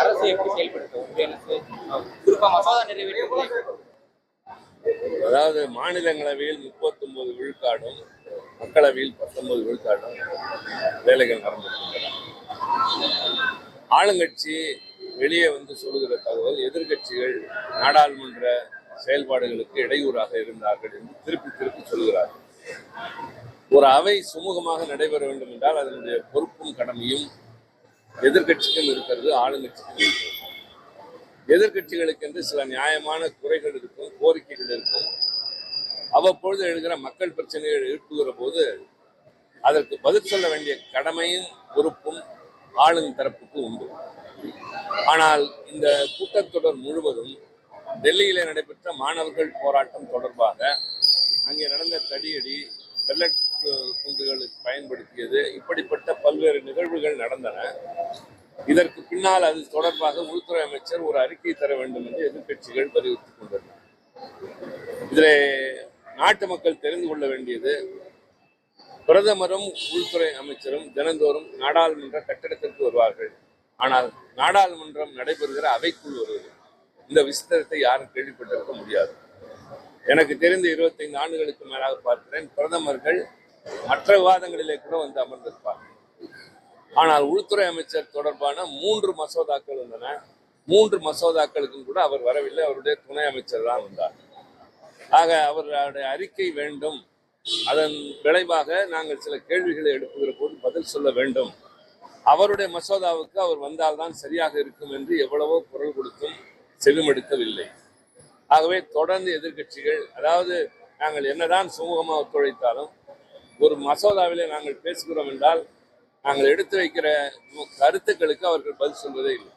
அரசு எப்படி செயல்படுத்தும் குறிப்பா மசோதா நிறைவேற்ற? அதாவது மாநிலங்களவையில் 39 விழுக்காடும் மக்களவையில் 19 விழுக்காடும் வேலைகள் நடந்திருக்கின்றன. ஆளுங்கட்சி வெளியே வந்து சொல்லுகிற தகவல் எதிர்கட்சிகள் நாடாளுமன்ற செயல்பாடுகளுக்கு இடையூறாக இருந்தார்கள் என்று திருப்பி திருப்பி சொல்கிறார்கள். ஒரு அவை சுமூகமாக நடைபெற வேண்டும் என்றால் அதனுடைய பொறுப்பும் கடமையும் எதிர்கட்சிக்கும் இருக்கிறது, ஆளுங்கட்சிக்கும் இருக்கிறது. எதிர்கட்சிகளுக்கு என்று சில நியாயமான குறைகள் இருக்கும், கோரிக்கைகள் இருக்கும். அவ்வப்பொழுது எழுகிற மக்கள் பிரச்சனைகள் எழுப்புகிற போது அதற்கு பதில் சொல்ல வேண்டிய கடமையும் பொறுப்பும் ஆளும் தரப்புக்கு உண்டு. ஆனால் இந்த கூட்டத்தொடர் முழுவதும் டெல்லியிலே நடைபெற்ற மாணவர்கள் போராட்டம் தொடர்பாக அங்கே நடந்த தடியடி, வெள்ள குண்டுகளுக்கு பயன்படுத்தியது, இப்படிப்பட்ட பல்வேறு நிகழ்வுகள் நடந்தன. இதற்கு பின்னால் அது தொடர்பாக உள்துறை அமைச்சர் ஒரு அறிக்கை தர வேண்டும் என்று எதிர்கட்சிகள் வலியுறுத்திக் கொண்டனர். இதிலே நாட்டு மக்கள் தெரிந்து கொள்ள வேண்டியது, பிரதமரும் உள்துறை அமைச்சரும் தினந்தோறும் நாடாளுமன்ற கட்டடத்திற்கு வருவார்கள். ஆனால் நாடாளுமன்றம் நடைபெறுகிற அவைக்குள் வருவது, இந்த விசித்திரத்தை யாரும் கேள்விப்பட்டிருக்க முடியாது. எனக்கு தெரிந்து 25 ஆண்டுகளுக்கு மேலாக பார்க்கிறேன், பிரதமர்கள் மற்ற விவாதங்களிலே கூட வந்து அமர்ந்திருப்பார்கள். ஆனால் உள்துறை அமைச்சர் தொடர்பான 3 மசோதாக்கள் வந்தன. 3 மசோதாக்களுக்கும் கூட அவர் வரவில்லை, அவருடைய துணை அமைச்சர் தான் வந்தார். ஆக அவருடைய அறிக்கை வேண்டும், அதன் விளைவாக நாங்கள் சில கேள்விகளை எழுப்புகிற போது பதில் சொல்ல வேண்டும். அவருடைய மசோதாவுக்கு அவர் வந்தால்தான் சரியாக இருக்கும் என்று எவ்வளவோ குரல் கொடுத்தும் செவிமடுக்கவில்லை. ஆகவே தொடர்ந்து எதிர்கட்சிகள், அதாவது நாங்கள் என்னதான் சுமூகமாக ஒத்துழைத்தாலும் ஒரு மசோதாவிலே நாங்கள் பேசுகிறோம் என்றால் நாங்கள் எடுத்து வைக்கிற கருத்துக்களுக்கு அவர்கள் பதில் சொல்வதே இல்லை.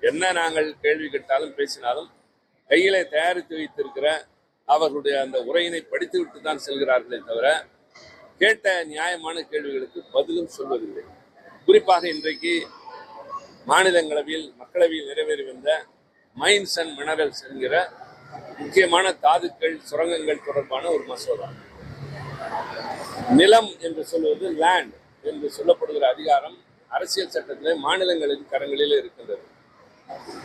என்ன நாங்கள் கேள்வி கேட்டாலும் பேசினாலும் கையிலே தயாரித்து வைத்திருக்கிற அவர்களுடைய அந்த உரையினை படித்துவிட்டு தான் செல்கிறார்களே தவிர கேட்ட நியாயமான கேள்விகளுக்கு பதிலும் சொல்வதில்லை. குறிப்பாக இன்றைக்கு மாநிலங்களவையில் மக்களவையில் நிறைவேறி வந்த மைன்ஸ் அண்ட் மினரல்ஸ் என்கிற முக்கியமான தாதுக்கள், சுரங்கங்கள் தொடர்பான ஒரு மசோதா. நிலம் என்று சொல்வது லேண்ட் என்று சொல்லப்படுகிற அதிகாரம் அரசியல் சட்டத்திலே மாநிலங்களின் கரங்களிலே இருக்கின்றது.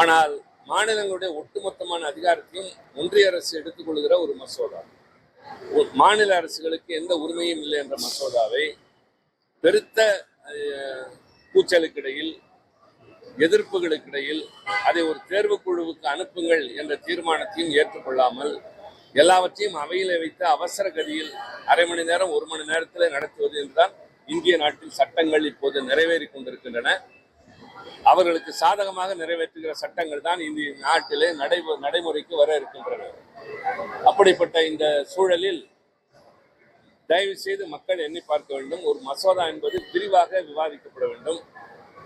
ஆனால் மாநிலங்களுடைய ஒட்டுமொத்தமான அதிகாரத்தையும் ஒன்றிய அரசு எடுத்துக்கொள்கிற ஒரு மசோதா, மாநில அரசுகளுக்கு எந்த உரிமையும் இல்லை என்ற மசோதாவை பெருத்த கூச்சலுக்கிடையில், எதிர்ப்புகளுக்கிடையில் அதை ஒரு தேர்வு குழுவுக்கு அனுப்புங்கள் என்ற தீர்மானத்தையும் ஏற்றுக்கொள்ளாமல் எல்லாவற்றையும் அவையிலே வைத்து அவசர கதியில் அரை மணி நேரம் 1 மணி நேரத்தில் நடத்துவது என்றுதான் இந்திய நாட்டில் சட்டங்கள் இப்போது நிறைவேறி கொண்டிருக்கின்றன. அவர்களுக்கு சாதகமாக நிறைவேற்றுகிற சட்டங்கள் தான் இந்திய நாட்டிலே நடைமுறைக்கு வர இருக்கின்றன. அப்படிப்பட்ட இந்த சூழலில் தயவு செய்து மக்கள் எண்ணி பார்க்க வேண்டும். ஒரு மசோதா என்பது விரிவாக விவாதிக்கப்பட வேண்டும்.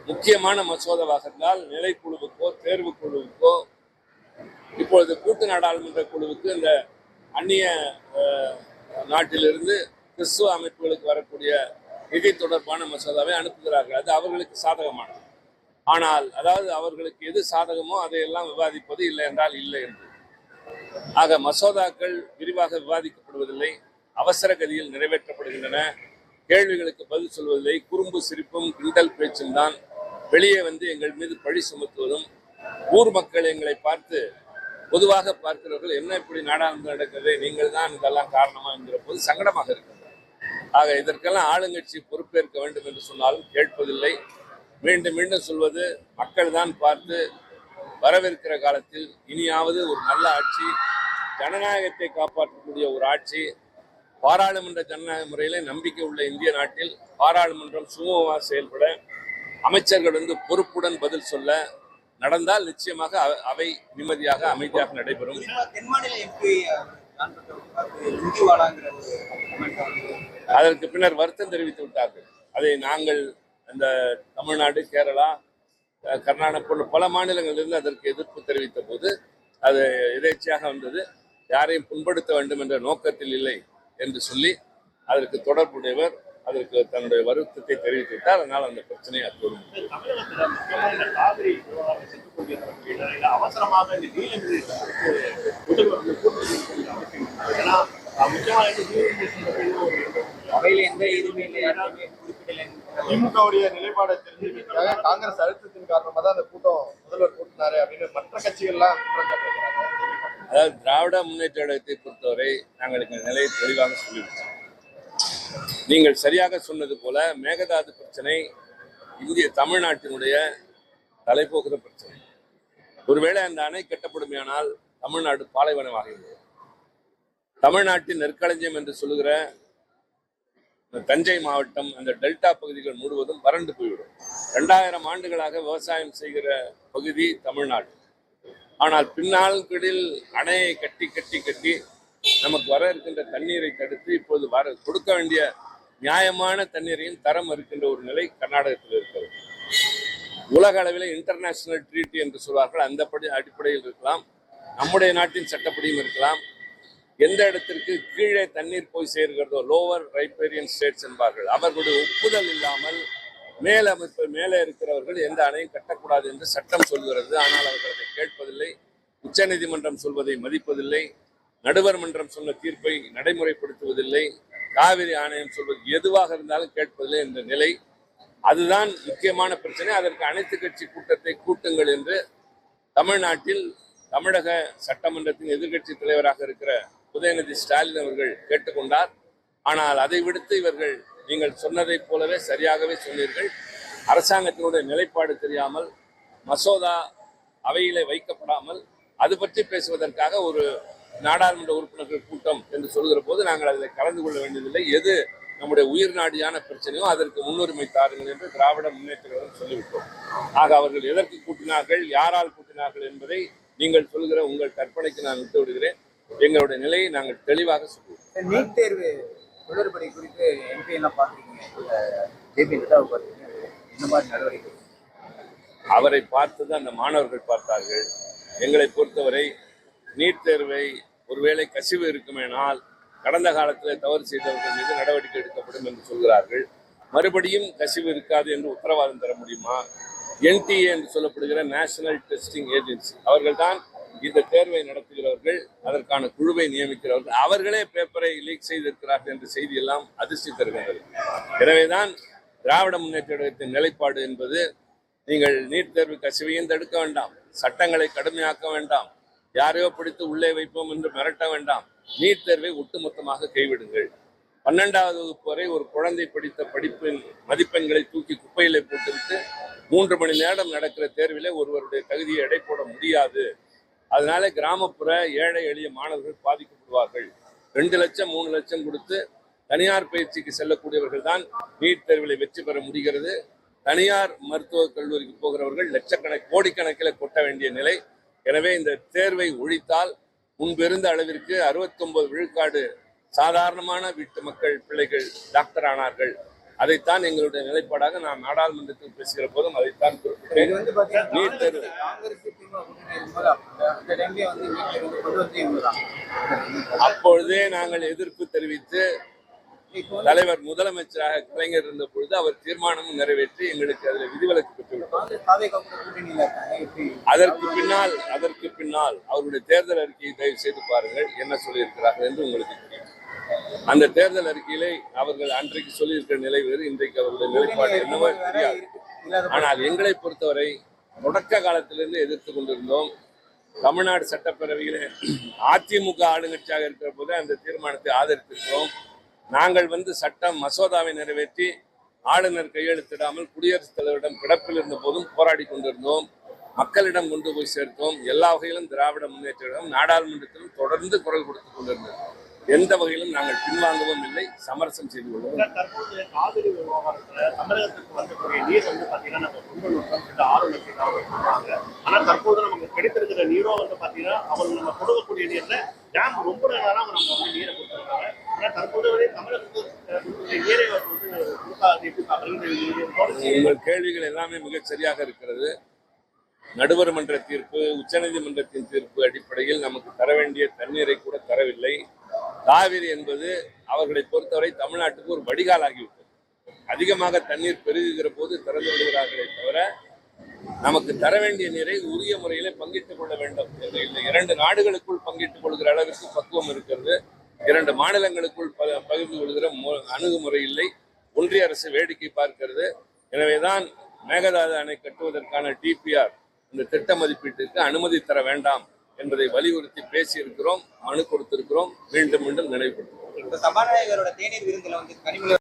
முக்கியமான மசோதாவாக இருந்தால் நிலைக்குழுவுக்கோ தேர்வு குழுவுக்கோ, இப்பொழுது கூட்டு நாடாளுமன்ற குழுவுக்கு இந்த அந்நிய நாட்டிலிருந்து கிறிஸ்துவ அமைப்புகளுக்கு வரக்கூடிய நிதி தொடர்பான மசோதாவை அனுப்புகிறார்கள். அது அவர்களுக்கு சாதகமானது. ஆனால் அதாவது அவர்களுக்கு எது சாதகமோ அதையெல்லாம் விவாதிப்பது, இல்லை என்றால் இல்லை என்று. ஆக மசோதாக்கள் விரிவாக விவாதிக்கப்படுவதில்லை, அவசர கதியில் நிறைவேற்றப்படுகின்றன. கேள்விகளுக்கு பதில் சொல்வதில்லை, குறும்பு சிரிப்பும் கிண்டல் பேச்சும் தான். வெளியே வந்து எங்கள் மீது பழி சுமத்துவதும், ஊர் மக்கள் எங்களை பார்த்து பொதுவாக பார்க்கிறவர்கள் என்ன இப்படி நாடாளுமன்றம் நடக்கிறது, நீங்கள் தான் இதெல்லாம் காரணமா என்கிற போது சங்கடமாக இருக்கிறது. ஆக இதற்கெல்லாம் ஆளுங்கட்சி பொறுப்பேற்க வேண்டும் என்று சொன்னாலும் கேட்பதில்லை. மீண்டும் மீண்டும் சொல்வது, மக்கள் தான் பார்த்து வரவிருக்கிற காலத்தில் இனியாவது ஒரு நல்ல ஆட்சி, ஜனநாயகத்தை காப்பாற்றக்கூடிய ஒரு ஆட்சி, பாராளுமன்ற ஜனநாயக முறையிலே நம்பிக்கை உள்ள இந்திய நாட்டில் பாராளுமன்றம் சுமூகமாக செயல்பட, அமைச்சர்கள் வந்து பொறுப்புடன் பதில் சொல்ல நடந்தால் நிச்சயமாக அவை நிம்மதியாக அமைதியாக நடைபெறும். அதற்கு பின்னர் வருத்தம் தெரிவித்து விட்டார்கள். அதை நாங்கள் இந்த தமிழ்நாடு, கேரளா, கர்நாடகா போன்ற பல மாநிலங்களிலிருந்து அதற்கு எதிர்ப்பு தெரிவித்த போது அது எதேச்சையாக வந்தது. யாரையும் புண்படுத்த வேண்டும் என்ற நோக்கத்தில் இல்லை என்று சொல்லி அதற்கு தொடர்புடையவர் அதற்கு தன்னுடைய வருத்தத்தை தெரிவித்துவிட்டார். அதனால் அந்த பிரச்சனையை அத்தோடு திமுகவுடைய நிலைப்பாடை தெரிஞ்சுக்கிறதுக்காக காங்கிரஸ் அழுத்தத்தின் காரணமாக தான் அந்த கூட்டம் முதல்வர் பயன்படுத்தினாரு அப்படின்னு மற்ற கட்சிகள்லாம் குற்றம் சாட்டியிருக்காங்க. அதாவது திராவிட முன்னேற்ற கழகத்தை பொறுத்தவரை நாங்கள் எங்கள் நிலையை தெளிவாக சொல்லிவிட்டோம். நீங்கள் சரியாக சொன்னது போல மேகதாது பிரச்சனை இந்திய தமிழ்நாட்டினுடைய தலைப்போகிற பிரச்சனை. ஒருவேளை அந்த அணை கட்டப்படுமையானால் தமிழ்நாடு பாலைவனமாகிறது. தமிழ்நாட்டின் நெற்களஞ்சியம் என்று சொல்லுகிற தஞ்சை மாவட்டம், அந்த டெல்டா பகுதிகள் முழுவதும் வறண்டு போய்விடும். 2000 ஆண்டுகளாக விவசாயம் செய்கிற பகுதி தமிழ்நாடு. ஆனால் பின்னாள்களில் அணையை கட்டி கட்டி கட்டி நமக்கு வர இருக்கின்ற தண்ணீரை தடுத்து இப்போது கொடுக்க வேண்டிய நியாயமான தண்ணீரையும் தரம் இருக்கின்ற ஒரு நிலை கர்நாடகத்தில் இருக்கிறது. உலக அளவில் இன்டர்நேஷனல் ட்ரீட்டி என்று சொல்வார்கள், அந்த அடிப்படையில் இருக்கலாம், நம்முடைய நாட்டின் சட்டப்படியும் இருக்கலாம். எந்த இடத்திற்கு கீழே தண்ணீர் போய் சேர்கிறதோ, லோவர் ரைப்பேரியன் ஸ்டேட்ஸ் என்பார்கள், அவர்களுடைய ஒப்புதல் இல்லாமல் மேலே இருக்கிறவர்கள் எந்த அணையும் கட்டக்கூடாது என்று சட்டம் சொல்கிறது. ஆனால் அவர்கள் அதை கேட்பதில்லை. உச்சநீதிமன்றம் சொல்வதை மதிப்பதில்லை. நடுவர் மன்றம் சொன்ன தீர்ப்பை நடைமுறைப்படுத்துவதில்லை. காவிரி ஆணையம் சொல்வது எதுவாக இருந்தாலும் கேட்பதில்லை என்ற நிலை. அதுதான் முக்கியமான பிரச்சனை. அதற்கு அனைத்து கட்சி கூட்டத்தை கூட்டுங்கள் என்று தமிழ்நாட்டில் தமிழக சட்டமன்றத்தின் எதிர்கட்சி தலைவராக இருக்கிற உதயநிதி ஸ்டாலின் அவர்கள் கேட்டுக்கொண்டார். ஆனால் அதை விடுத்து இவர்கள் நீங்கள் சொன்னதை போலவே சரியாகவே சொன்னீர்கள். அரசாங்கத்தினுடைய நிலைப்பாடு தெரியாமல், மசோதா அவையிலே வைக்கப்படாமல் அது பற்றி பேசுவதற்காக ஒரு நாடாளுமன்ற உறுப்பினர்கள் கூட்டம் என்று சொல்கிற போது நாங்கள் அதில் கலந்து கொள்ள வேண்டியதில்லை. எது நம்முடைய உயிர் நாடியான பிரச்சனையோ அதற்கு முன்னுரிமை தாருங்கள் என்று திராவிட முன்னேற்ற கழகம் சொல்லிவிட்டோம். ஆக அவர்கள் எதற்கு கூட்டினார்கள், யாரால் கூட்டினார்கள் என்பதை நீங்கள் சொல்கிற உங்கள் கற்பனைக்கு நான் விட்டு விடுகிறேன். எங்களுடைய நிலையை நாங்கள் தெளிவாக சொல்லுவோம். நீட் தேர்வு குளறுபடி குறித்து MP எல்லாம் பார்த்துருக்கீங்க, JP நட்டாவை பார்த்துருக்கீங்க, இந்த மாதிரி நடவடிக்கை அவரை பார்த்தது அந்த மாணவர்கள் பார்த்தார்கள். எங்களை பொறுத்தவரை நீட் தேர்வை ஒருவேளை கசிவு இருக்குமேனால் கடந்த காலத்தில் தவறு செய்தவர்கள் மீது நடவடிக்கை எடுக்கப்படும் என்று சொல்கிறார்கள். மறுபடியும் கசிவு இருக்காது என்று உத்தரவாதம் தர முடியுமா? NTA என்று சொல்லப்படுகிற நேஷனல் டெஸ்டிங் ஏஜென்சி அவர்கள் தான் இந்த தேர்வை நடத்துகிறவர்கள், அதற்கான குழுவை நியமிக்கிறவர்கள். அவர்களே பேப்பரை லீக் செய்திருக்கிறார்கள் என்ற செய்தி எல்லாம் அதிர்ச்சி தருகின்றது. எனவேதான் திராவிட முன்னேற்ற கழகத்தின் நிலைப்பாடு என்பது, நீங்கள் நீட் தேர்வு கசிவையும் தடுக்க வேண்டாம், சட்டங்களை கடுமையாக்க வேண்டாம், யாரையோ பிடித்து உள்ளே வைப்போம் என்று மிரட்ட வேண்டாம், நீட் தேர்வை ஒட்டுமொத்தமாக கைவிடுங்கள். 12வது வகுப்பு வரை ஒரு குழந்தை படித்த படிப்பின் மதிப்பெண்களை தூக்கி குப்பையிலே போட்டுவிட்டு 3 மணி நேரம் நடக்கிற தேர்விலே ஒருவருடைய தகுதியை எடை போட முடியாது. அதனால கிராமப்புற ஏழை எளிய மாணவர்கள் பாதிக்கப்படுவார்கள். 2 லட்சம் 3 லட்சம் கொடுத்து தனியார் பயிற்சிக்கு செல்லக்கூடியவர்கள் தான் நீட் தேர்வில் வெற்றி பெற முடிகிறது. தனியார் மருத்துவக் கல்லூரிக்கு போகிறவர்கள் கோடிக்கணக்கில் கொட்ட வேண்டிய நிலை. எனவே இந்த தேர்வை ஒழித்தால் முன்பிருந்த அளவிற்கு 69 விழுக்காடு சாதாரணமான வீட்டு மக்கள் பிள்ளைகள் டாக்டர் ஆனார்கள். அதைத்தான் எங்களுடைய நிலைப்பாடாக நான் நாடாளுமன்றத்தில் பேசுகிற போதும் அதைத்தான் குறிப்பிட்டேன். நீட் தேர்வு அப்பொழுதே நாங்கள் எதிர்ப்பு தெரிவித்து தலைவர் முதலமைச்சராக கலைஞர் இருந்த பொழுது அவர் தீர்மானமும் நிறைவேற்றி எங்களுக்கு அதில் விதிவிலக்கு பெற்றுவிட்டார். அதற்கு பின்னால் அவருடைய தேர்தல் அறிக்கையை தயவு செய்து பாருங்கள், என்ன சொல்லியிருக்கிறார்கள் என்று உங்களுக்கு தெரியும். அந்த தேர்தல் அறிக்கையிலே அவர்கள் அன்றைக்கு சொல்லியிருக்கிற நிலை வேறு, இன்றைக்கு அவருடைய நிலைப்பாடு என்னவோ தெரியாது. ஆனால் எங்களை பொறுத்தவரை தொடக்க காலத்திலிருந்து எதிர்த்து கொண்டிருந்தோம். தமிழ்நாடு சட்டப்பேரவையிலே அதிமுக ஆளுங்கட்சியாக இருக்கிற போது அந்த தீர்மானத்தை ஆதரித்திருக்கிறோம். நாங்கள் சட்டம் மசோதாவை நிறைவேற்றி ஆளுநர் கையெழுத்திடாமல் குடியரசுத் தலைவரிடம் கிடப்பில் இருந்த போதும் போராடி கொண்டிருந்தோம். மக்களிடம் கொண்டு போய் சேர்த்தோம். எல்லா வகையிலும் திராவிட முன்னேற்ற கழகம் நாடாளுமன்றத்திலும் தொடர்ந்து குரல் கொடுத்துக் கொண்டிருந்தோம். எந்த வகையிலும் நாங்கள் பின்வாங்கவும் இல்லை, சமரசம் செய்து கொள்வோம். தற்போது காவிரி விவகாரத்துல தமிழகத்துக்கு வரக்கூடிய நீர் பாத்தீங்கன்னா நம்ம கொண்டு ஆளுநர். ஆனா தற்போது நமக்கு கிடைத்திருக்கிற நீரோ பாத்தீங்கன்னா அவங்க நம்ம கொடுக்கக்கூடிய நீர்ல டேம் ரொம்ப நேரம் நம்ம நீரை கொடுத்துருக்காங்க. ஆனா தற்போது வரை தமிழகத்துக்கு நீரை உங்கள் கேள்விகள் எல்லாமே மிக சரியாக இருக்கிறது. நடுவர் மன்ற தீர்ப்பு, உச்சநீதிமன்றத்தின் தீர்ப்பு அடிப்படையில் நமக்கு தர வேண்டிய தண்ணீரை கூட தரவில்லை. காவிரி என்பது அவர்களை பொறுத்தவரை தமிழ்நாட்டுக்கு ஒரு வடிகால் ஆகிவிட்டது. அதிகமாக தண்ணீர் பெருகுகிற போது திறந்து விடுகிறார்களே தவிர நமக்கு தர வேண்டிய நீரை உரிய முறையிலே பங்கிட்டுக் கொள்ள வேண்டும் என்று இல்லை. 2 நாடுகளுக்குள் பங்கிட்டுக் கொள்கிற அளவிற்கு பக்குவம் இருக்கிறது. 2 மாநிலங்களுக்குள் பகிர்ந்து கொள்கிற அணுகுமுறை இல்லை. ஒன்றிய அரசு வேடிக்கை பார்க்கிறது. எனவேதான் மேகதாது அணை கட்டுவதற்கான DPR இந்த திட்ட மதிப்பீட்டிற்கு அனுமதி தர வேண்டாம் என்பதை வலியுறுத்தி பேசியிருக்கிறோம், மனு கொடுத்திருக்கிறோம், மீண்டும் மீண்டும் நினைவுபடுத்துகிறோம். இப்ப சபாநாயகரோட தேநீர் விருந்துல வந்து கனிமொழி